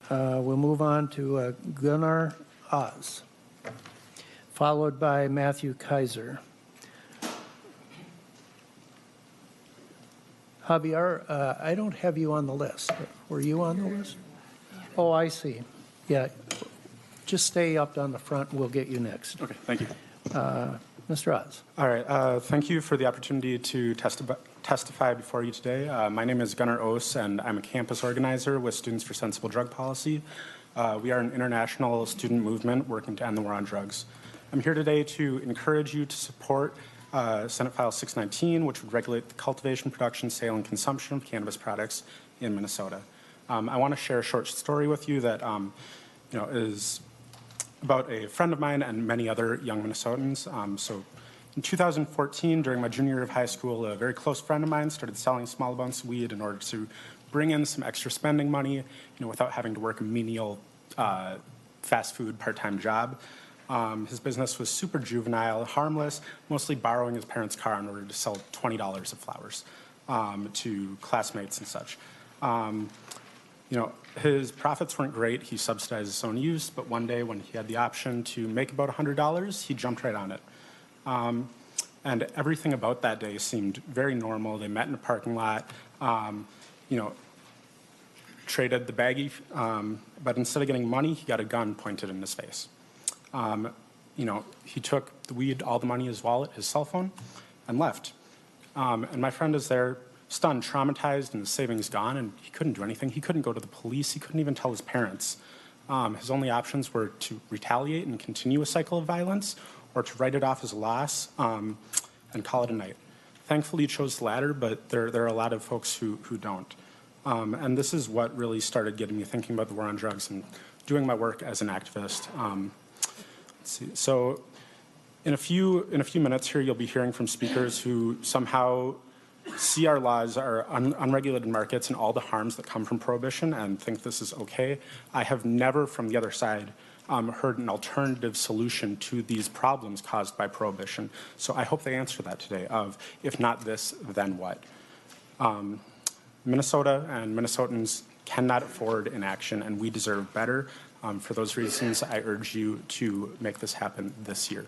We'll move on to Gunnar Aas, followed by Matthew Kaiser. Javier, I don't have you on the list. Were you on the list? Oh, I see. Yeah. Just stay up on the front and we'll get you next. Okay, thank you. Mr. Oz. All right, thank you for the opportunity to testify before you today. My name is Gunnar Aas, and I'm a campus organizer with Students for Sensible Drug Policy. We are an international student movement working to end the war on drugs. I'm here today to encourage you to support Senate File 619, which would regulate the cultivation, production, sale, and consumption of cannabis products in Minnesota. I want to share a short story with you that is about a friend of mine and many other young Minnesotans. So in 2014, during my junior year of high school, a very close friend of mine started selling small amounts of weed in order to bring in some extra spending money, without having to work a menial fast food part-time job. His business was super juvenile, harmless, mostly borrowing his parents' car in order to sell $20 of flowers to classmates and such. His profits weren't great. He subsidized his own use, but one day when he had the option to make about $100, he jumped right on it. And everything about that day seemed very normal. They met in a parking lot, traded the baggie, but instead of getting money, he got a gun pointed in his face. He took the weed, all the money, his wallet, his cell phone, and left. And my friend is there, stunned, traumatized, and his savings gone, and he couldn't do anything. He couldn't go to the police. He couldn't even tell his parents. His only options were to retaliate and continue a cycle of violence, or to write it off as a loss and call it a night. Thankfully, he chose the latter, but there are a lot of folks who don't. And this is what really started getting me thinking about the war on drugs and doing my work as an activist. Let's see. So in a few minutes here, you'll be hearing from speakers who somehow see our laws, our unregulated markets, and all the harms that come from prohibition and think this is okay. I have never, from the other side, heard an alternative solution to these problems caused by prohibition. So I hope they answer that today of, if not this, then what? Minnesota and Minnesotans cannot afford inaction, and we deserve better. For those reasons, I urge you to make this happen this year.